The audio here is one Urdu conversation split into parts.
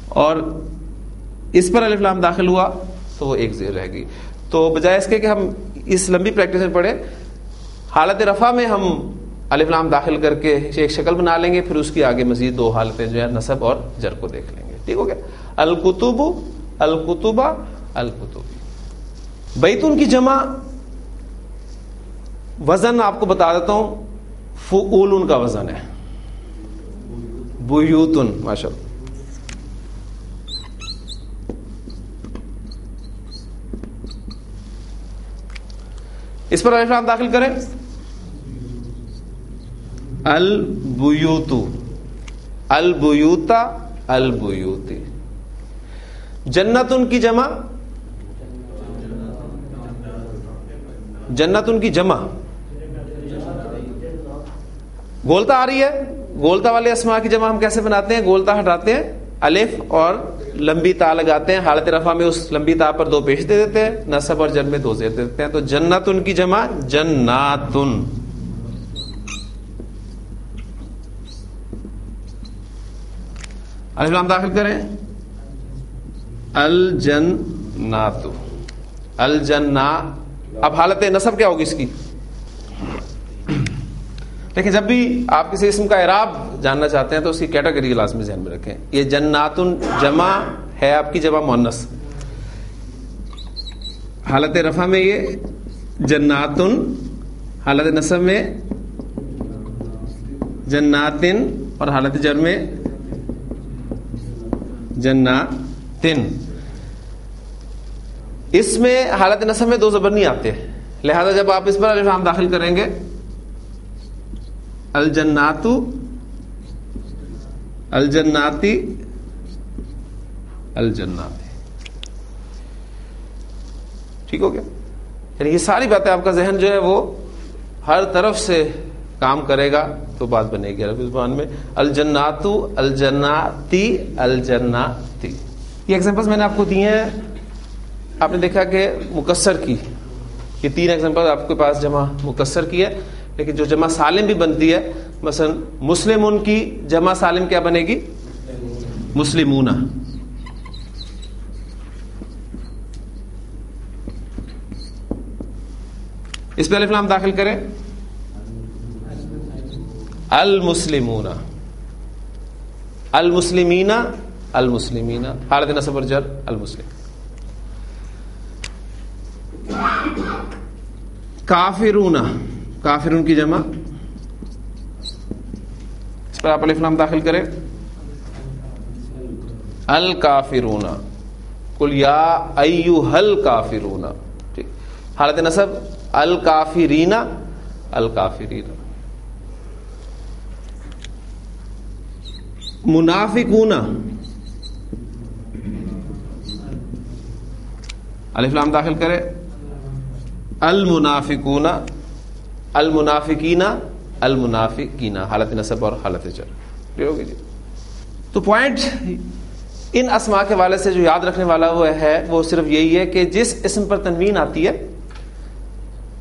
اور اس پر الف لام داخل ہوا تو وہ ایک زیر رہ گئی. تو بجائے اس کے کہ ہم اس لمبی پریکٹس میں پڑھیں, حالت رفع میں ہم الف لام داخل کر کے ایک شکل بنا لیں گے, پھر اس کی آگے مزید دو حالتیں جو ہے نصب اور جر کو دیکھ لیں گے. ٹھیک ہو گیا. الکتب, الکتبہ, الکتبی. بیتون کی جمع وزن آپ کو بتا دیتا ہوں, فعولن کا وزن ہے, بیوتن. ماشاء اللہ. اس پر الف لام داخل کریں. البیوت, البیوتا, البیوتی. جنتن کی جمع, جنتن کی جمع گولتا آ رہی ہے. گولتا والے اسماء کی جمع ہم کیسے بناتے ہیں؟ گولتا ہٹاتے ہیں, الف اور لمبی تا لگاتے ہیں, حالت رفع میں اس لمبی تا پر دو پیش دے دیتے ہیں, نصب اور جر میں دو زیر دے دیتے ہیں. تو جنتن کی جمع جناتن. الف لام داخل کریں. الجنات, الجنہ. اب حالت نصب کیا ہوگی اس کی؟ لیکن جب بھی آپ کسی اسم کا اعراب جاننا چاہتے ہیں تو اس کی کیٹیگری لازمی ذہن میں رکھیں. یہ جناتن جمع ہے آپ کی جمع مؤنث, حالت رفع میں یہ جناتن, حالت نصب میں جناتن, اور حالت جر میں جناتن. اس میں حالت نصب میں دو زبر نہیں آتے, لہذا جب آپ اس پر الف لام داخل کریں گے, الجنات, الجناتی, الجناتی. ٹھیک ہو گیا. یعنی یہ ساری باتیں آپ کا ذہن جو ہے وہ ہر طرف سے کام کرے گا تو بات بنے گی عربی زبان میں. الجنات, الجناتی, الجناتی. یہ ایگزامپلس میں نے آپ کو دیے ہیں. آپ نے دیکھا کہ مکسر کی یہ تین ایگزامپل آپ کے پاس جمع مکسر کی ہے, لیکن جو جمع سالم بھی بنتی ہے, مثلا مسلمون کی جمع سالم کیا بنے گی؟ مسلمون. اس پہ الف لام داخل کریں. المسلمون, المسلمین, المسلمین, حالت نصب اور جر المسلم. کافرون, کافرون کی جمع, اس پر آپ الف لام داخل کریں. الکافرون, قل یا ایھا الکافرون. ٹھیک. حالت نصب الکافرین, الکافرین. منافقون, الف لام داخل کریں. المنافقون, المنافقین, المنافقین, حالت نصب اور حالت جر. کلیئر ہوگی جی. تو پوائنٹ ان اسماء کے والے سے جو یاد رکھنے والا وہ ہے وہ صرف یہی ہے کہ جس اسم پر تنوین آتی ہے,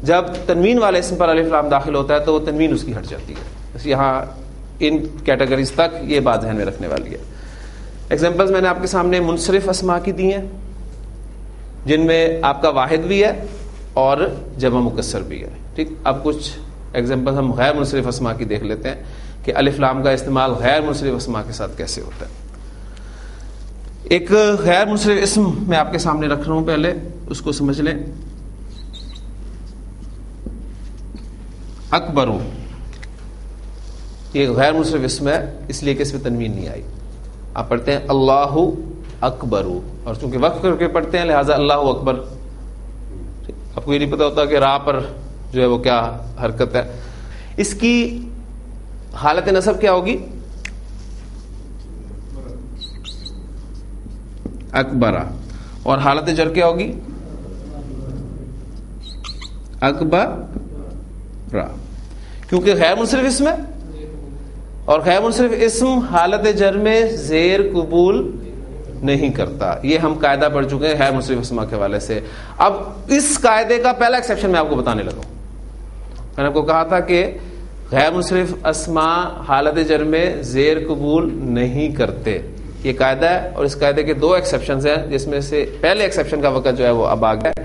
جب تنوین والے اسم پر الف لام داخل ہوتا ہے تو وہ تنوین اس کی ہٹ جاتی ہے. بس یہاں ان کیٹیگریز تک یہ بات ذہن میں رکھنے والی ہے. ایگزامپلز میں نے آپ کے سامنے منصرف اسماء کی دی ہیں, جن میں آپ کا واحد بھی ہے اور جمع مکسر بھی ہے. ٹھیک. اب کچھ ایگزامپل ہم غیر منصرف اسماء کی دیکھ لیتے ہیں کہ الف لام کا استعمال غیر منصرف اسماء کے ساتھ کیسے ہوتا ہے. ایک غیر منصرف اسم میں آپ کے سامنے رکھ رہا ہوں, پہلے اس کو سمجھ لیں. اکبرو, یہ غیر منصرف اسم ہے اس لیے کہ اس میں تنوین نہیں آئی. آپ پڑھتے ہیں اللہ اکبرو, اور چونکہ وقف کر کے پڑھتے ہیں لہٰذا اللہ اکبر. آپ کو یہ نہیں پتا ہوتا کہ راہ پر جو ہے وہ کیا حرکت ہے. اس کی حالت نصب کیا ہوگی؟ اکبرا, اور حالت جر کیا ہوگی؟ اکبرا, کیونکہ غیر منصرف اسم ہے, اور غیر منصرف اسم حالت جر میں زیر قبول نہیں کرتا. یہ ہم قاعدہ پڑھ چکے ہیں غیر منصرف اسماء کے حوالے سے. اب اس قاعدے کا پہلا ایکسیپشن میں آپ کو بتانے لگا. میں نے آپ کو کہا تھا کہ غیر منصرف اسماء حالت جر میں زیر قبول نہیں کرتے. یہ قاعدہ ہے، اور اس قاعدے کے 2 ایکسیپشنز ہیں، جس میں سے پہلے ایکسیپشن کا وقت جو ہے وہ اب آ گیا ہے.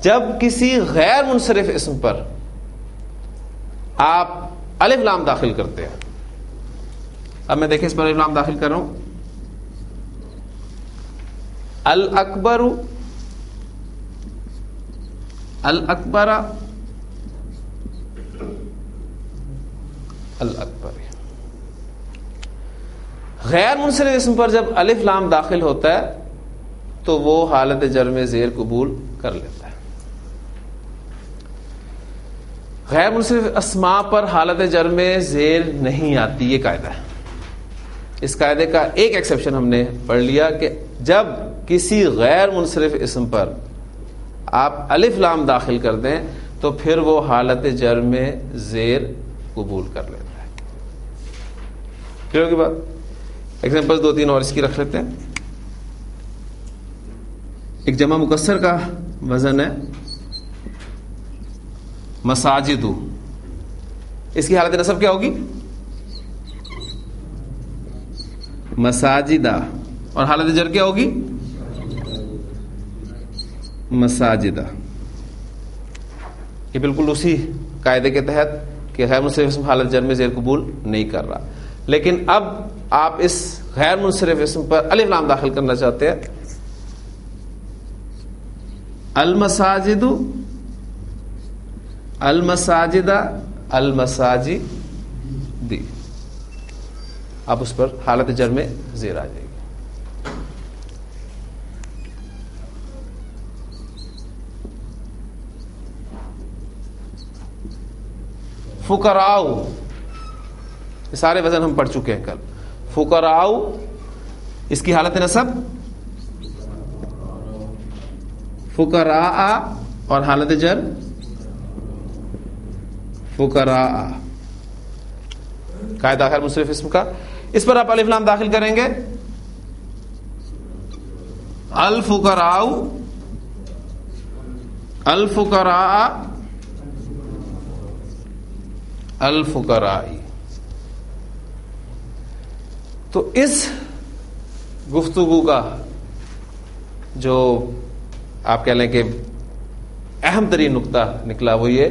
جب کسی غیر منصرف اسم پر آپ الف لام داخل کرتے ہیں. اب میں دیکھیں اس پر الف لام داخل کر رہا ہوں. الاکبر، الاکبر، الاکبر. غیر منصرف اسم پر جب الف لام داخل ہوتا ہے تو وہ حالت جر میں زیر قبول کر لیتا ہے. غیر منصرف اسماء پر حالت جر میں زیر نہیں آتی، یہ قاعدہ ہے. اس قاعدے کا ایک ایکسیپشن ہم نے پڑھ لیا کہ جب کسی غیر منصرف اسم پر آپ الف لام داخل کر دیں تو پھر وہ حالت جر میں زیر قبول کر لیتا ہے. کلیئر کی بات؟ ایگزامپل 2-3 اور اس کی رکھ لیتے ہیں. ایک جمع مکسر کا وزن ہے مساجد، اس کی حالت نصب کیا ہوگی؟ مساجدہ، اور حالت جر کیا ہوگی؟ مساجدہ. یہ بالکل اسی قاعدے کے تحت کہ غیر منصرف اسم حالت جر میں زیر قبول نہیں کر رہا. لیکن اب آپ اس غیر منصرف اسم پر الف لام داخل کرنا چاہتے ہیں. المساجد، المساجدہ، المساجد، اب اس پر حالت جر میں زیر آ جائے گی. فقراء، یہ سارے وزن ہم پڑھ چکے ہیں کل. فقراء، اس کی حالت نصب فقراء، اور حالت جر فقراء. قاعدہ غیر منصرف اسم کا. اس پر آپ الف لام داخل کریں گے. الفقراء، الفقراء، الفقراء. تو اس گفتگو کا جو آپ کہہ لیں کہ اہم ترین نقطہ نکلا وہ یہ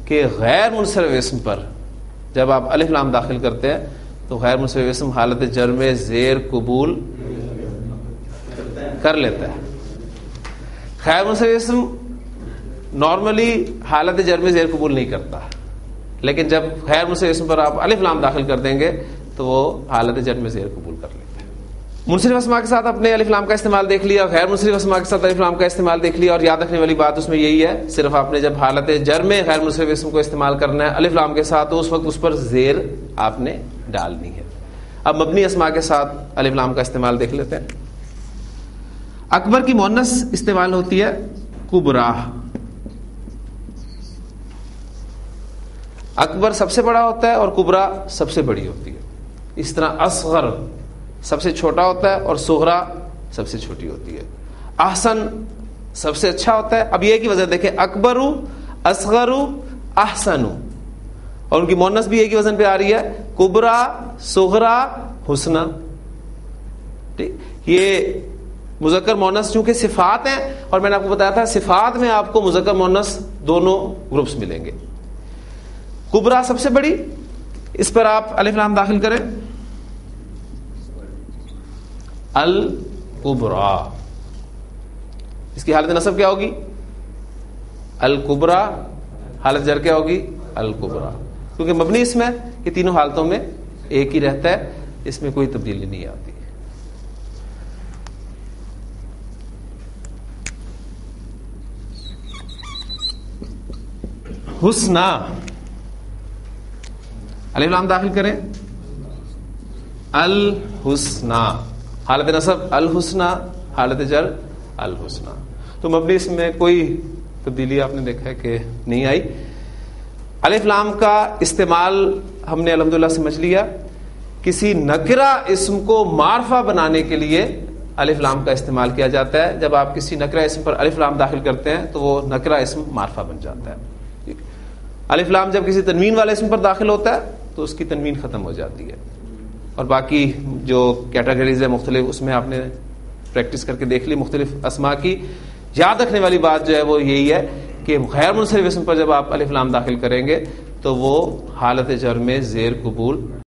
کہ غیر منصرف اسم پر جب آپ الف لام داخل کرتے ہیں تو غیر منصرف اسم حالت جر میں زیر قبول کر لیتا ہے. غیر منصرف اسم نارملی حالت جر میں زیر قبول نہیں کرتا، لیکن جب غیر منصرف اسم پر آپ الف لام داخل کر دیں گے تو وہ حالت جر میں زیر قبول کر لیتا ہے. منصرف اسماء کے ساتھ اپنے الف لام کا استعمال دیکھ لیا، غیر منصرف اسماء کے ساتھ الف لام کا استعمال دیکھ لیا، اور یاد رکھنے والی بات اس میں یہی ہے صرف آپ نے جب حالت جر میں غیر منصرف اسم کو استعمال کرنا ہے الف لام کے ساتھ تو اس وقت اس پر زیر آپ نے ڈالنی ہے. اب مبنی اسماء کے ساتھ الف لام کا استعمال دیکھ لیتے ہیں. اکبر کی مؤنث استعمال ہوتی ہے کبرا. اکبر سب سے بڑا ہوتا ہے اور کبرا سب سے بڑی ہوتی ہے. اس طرح اصغر سب سے چھوٹا ہوتا ہے اور صغرا سب سے چھوٹی ہوتی ہے. احسن سب سے اچھا ہوتا ہے. اب یہ کی وجہ دیکھیں اکبر، اصغر، احسن، اور ان کی مؤنث بھی ایک ہی وزن پہ آ رہی ہے کبرا، صغرا، حسنا. یہ مذکر مؤنث چونکہ صفات ہیں، اور میں نے آپ کو بتایا تھا صفات میں آپ کو مذکر مؤنث دونوں گروپس ملیں گے. کبرا سب سے بڑی، اس پر آپ الف لام داخل کریں. الکبرا، اس کی حالت نصب کیا ہوگی؟ الکبرا. حالت جر کیا ہوگی؟ الکبرا. کیونکہ مبنی اس میں یہ تینوں حالتوں میں ایک ہی رہتا ہے، اس میں کوئی تبدیلی نہیں آتی. حسنا، الف لام داخل کریں. الحسنا، حالت نصب الحسنا، حالت جر الحسنا. تو مبنی اس میں کوئی تبدیلی آپ نے دیکھا ہے کہ نہیں آئی. الف لام کا استعمال ہم نے الحمدللہ سمجھ لیا. کسی نکرہ اسم کو معرفہ بنانے کے لیے الف لام کا استعمال کیا جاتا ہے. جب آپ کسی نکرہ اسم پر الف لام داخل کرتے ہیں تو وہ نکرہ اسم معرفہ بن جاتا ہے. الف لام جب کسی تنوین والے اسم پر داخل ہوتا ہے تو اس کی تنوین ختم ہو جاتی ہے. اور باقی جو کیٹیگریز ہے مختلف اس میں آپ نے پریکٹس کر کے دیکھ لی مختلف اسما کی. یاد رکھنے والی بات جو ہے وہ یہی ہے کہ غیر منصرف اسم پر جب آپ الف لام داخل کریں گے تو وہ حالت جر میں زیر قبول